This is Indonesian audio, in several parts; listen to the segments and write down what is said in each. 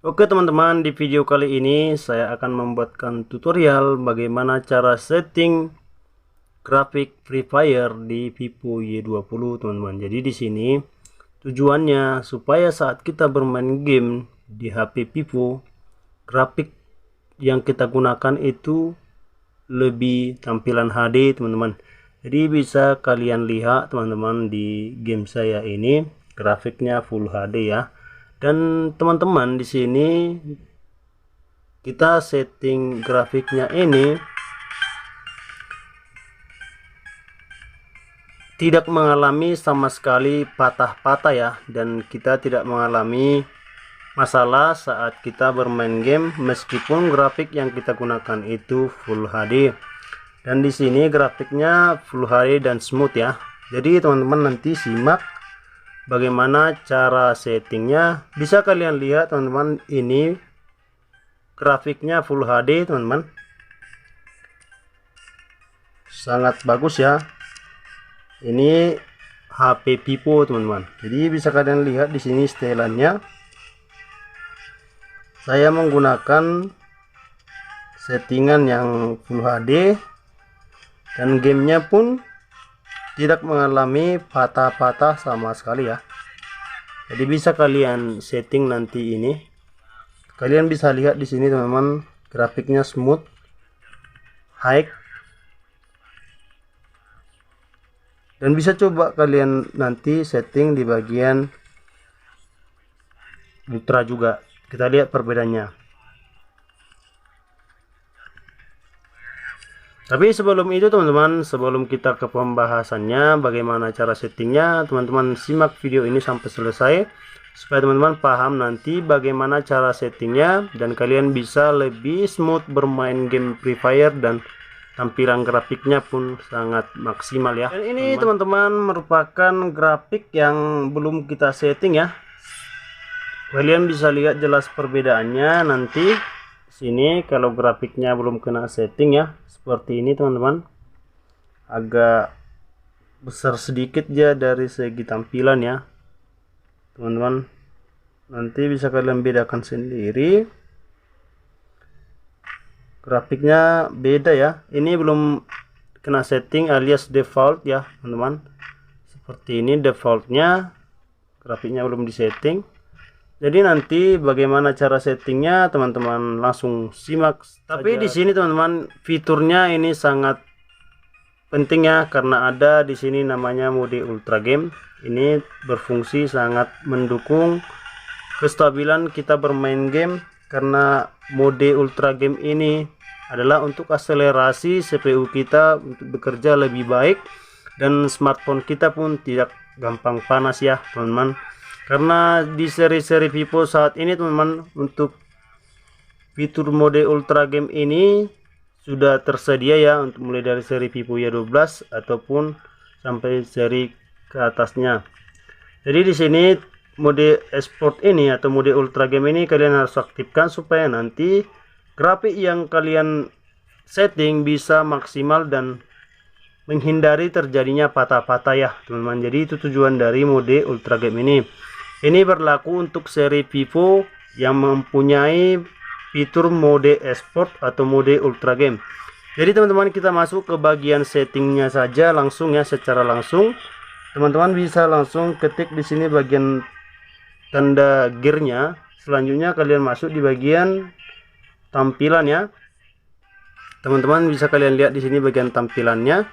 Oke teman-teman, di video kali ini saya akan membuatkan tutorial bagaimana cara setting grafik Free Fire di Vivo Y20 teman-teman. Jadi di sini tujuannya supaya saat kita bermain game di HP Vivo, grafik yang kita gunakan itu lebih tampilan HD teman-teman. Jadi bisa kalian lihat teman-teman di game saya ini grafiknya Full HD ya. Dan teman-teman di sini kita setting grafiknya ini tidak mengalami sama sekali patah-patah ya, dan kita tidak mengalami masalah saat kita bermain game meskipun grafik yang kita gunakan itu Full HD. Dan di sini grafiknya Full HD dan smooth ya. Jadi teman-teman nanti simak bagaimana cara settingnya. Bisa kalian lihat teman-teman, ini grafiknya Full HD teman-teman, sangat bagus ya. Ini HP Vivo teman-teman. Jadi bisa kalian lihat di sini setelannya. Saya menggunakan settingan yang Full HD dan gamenya pun tidak mengalami patah-patah sama sekali ya. Jadi bisa kalian setting nanti ini. Kalian bisa lihat di sini teman-teman, grafiknya smooth, high. Dan bisa coba kalian nanti setting di bagian ultra juga. Kita lihat perbedaannya. Tapi sebelum itu teman-teman, sebelum kita ke pembahasannya bagaimana cara settingnya, teman-teman simak video ini sampai selesai supaya teman-teman paham nanti bagaimana cara settingnya dan kalian bisa lebih smooth bermain game Free Fire dan tampilan grafiknya pun sangat maksimal ya. Dan ini teman-teman merupakan grafik yang belum kita setting ya. Kalian bisa lihat jelas perbedaannya nanti sini kalau grafiknya belum kena setting ya. Seperti ini teman-teman, agak besar sedikit ya dari segi tampilan ya teman-teman. Nanti bisa kalian bedakan sendiri, grafiknya beda ya. Ini belum kena setting alias default ya teman-teman. Seperti ini defaultnya, grafiknya belum disetting. Jadi nanti bagaimana cara settingnya teman-teman langsung simak. Tapi di sini teman-teman fiturnya ini sangat penting ya, karena ada di sini namanya mode ultra game. Ini berfungsi sangat mendukung kestabilan kita bermain game, karena mode ultra game ini adalah untuk akselerasi CPU kita untuk bekerja lebih baik dan smartphone kita pun tidak gampang panas ya teman-teman. Karena di seri-seri Vivo saat ini teman-teman, untuk fitur mode ultra game ini sudah tersedia ya, untuk mulai dari seri Vivo Y12 ataupun sampai seri ke atasnya. Jadi di sini mode esport ini atau mode ultra game ini kalian harus aktifkan supaya nanti grafik yang kalian setting bisa maksimal dan menghindari terjadinya patah-patah ya teman-teman. Jadi itu tujuan dari mode ultra game ini. Ini berlaku untuk seri Vivo yang mempunyai fitur mode esport atau mode ultra game. Jadi teman-teman, kita masuk ke bagian settingnya saja langsung ya, secara langsung. Teman-teman bisa langsung ketik di sini bagian tanda gearnya. Selanjutnya kalian masuk di bagian tampilan ya. Teman-teman bisa kalian lihat di sini bagian tampilannya.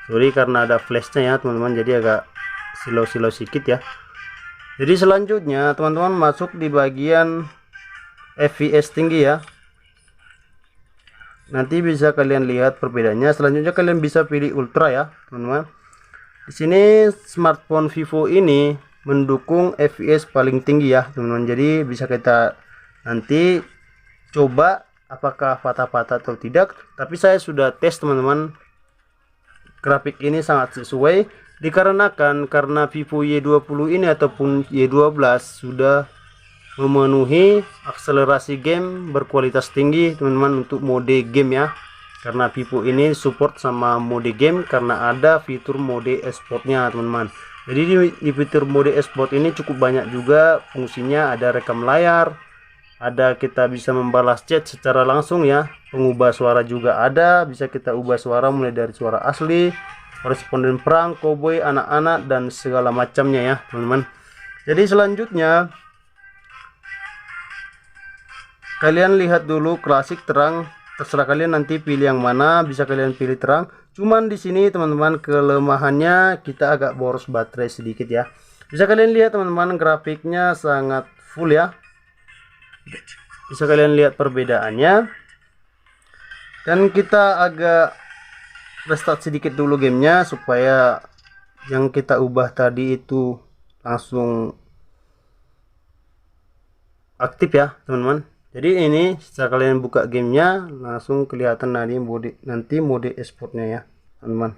Sorry karena ada flashnya ya teman-teman, jadi agak silau-silau sedikit ya. Jadi selanjutnya teman-teman masuk di bagian FPS tinggi ya. Nanti bisa kalian lihat perbedaannya. Selanjutnya kalian bisa pilih ultra ya teman-teman. Di sini smartphone Vivo ini mendukung FPS paling tinggi ya teman-teman. Jadi bisa kita nanti coba apakah patah-patah atau tidak. Tapi saya sudah tes teman-teman, grafik ini sangat sesuai. Dikarenakan karena Vivo Y20 ini ataupun Y12 sudah memenuhi akselerasi game berkualitas tinggi teman-teman untuk mode game ya. Karena Vivo ini support sama mode game karena ada fitur mode esportnya teman-teman. Jadi di fitur mode export ini cukup banyak juga fungsinya, ada rekam layar, ada kita bisa membalas chat secara langsung ya, pengubah suara juga ada, bisa kita ubah suara mulai dari suara asli, koresponden perang, koboi, anak-anak, dan segala macamnya ya teman-teman. Jadi selanjutnya kalian lihat dulu klasik, terang, terserah kalian nanti pilih yang mana, bisa kalian pilih terang. Cuman di sini teman-teman kelemahannya kita agak boros baterai sedikit ya. Bisa kalian lihat teman-teman, grafiknya sangat full ya. Bisa kalian lihat perbedaannya. Dan kita agak restart sedikit dulu gamenya supaya yang kita ubah tadi itu langsung aktif ya teman-teman. Jadi ini setelah kalian buka gamenya langsung kelihatan nanti mode exportnya ya teman-teman.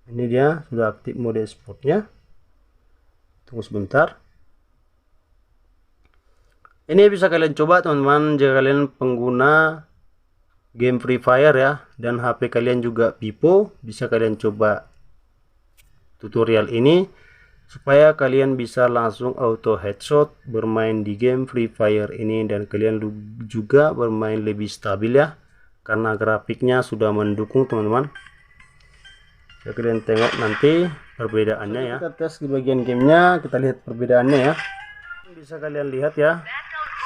Ini dia sudah aktif mode exportnya. Tunggu sebentar. Ini bisa kalian coba teman-teman jika kalian pengguna game Free Fire ya, dan HP kalian juga Vivo, bisa kalian coba tutorial ini supaya kalian bisa langsung auto headshot bermain di game Free Fire ini, dan kalian juga bermain lebih stabil ya, karena grafiknya sudah mendukung teman-teman. Bisa kalian tengok nanti perbedaannya ya. Kita tes di bagian gamenya, kita lihat perbedaannya ya. Bisa kalian lihat ya,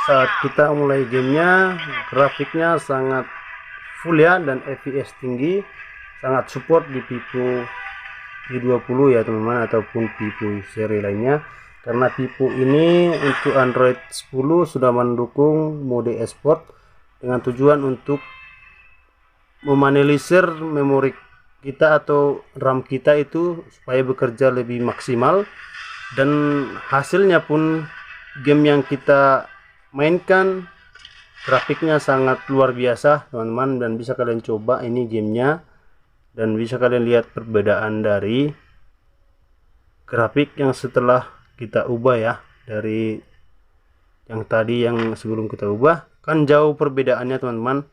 saat kita mulai gamenya grafiknya sangat full ya, dan FPS tinggi, sangat support di Vivo V20 ya teman-teman, ataupun Vivo seri lainnya, karena Vivo ini untuk Android 10 sudah mendukung mode export dengan tujuan untuk meminimalisir memori kita atau RAM kita itu supaya bekerja lebih maksimal, dan hasilnya pun game yang kita mainkan grafiknya sangat luar biasa teman-teman. Dan bisa kalian coba ini gamenya, dan bisa kalian lihat perbedaan dari grafik yang setelah kita ubah ya, dari yang tadi yang sebelum kita ubah kan jauh perbedaannya teman-teman.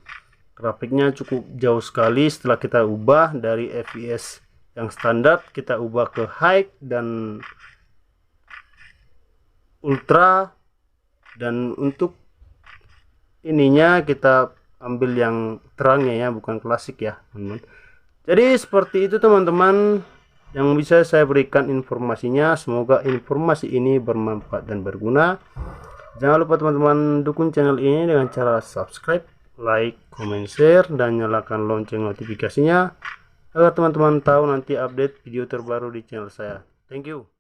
Grafiknya cukup jauh sekali setelah kita ubah dari FPS yang standar kita ubah ke high dan ultra, dan untuk ininya kita ambil yang terangnya ya, bukan klasik ya teman-teman. Jadi seperti itu teman-teman yang bisa saya berikan informasinya. Semoga informasi ini bermanfaat dan berguna. Jangan lupa teman-teman dukung channel ini dengan cara subscribe, like, comment, share, dan nyalakan lonceng notifikasinya agar teman-teman tahu nanti update video terbaru di channel saya. Thank you.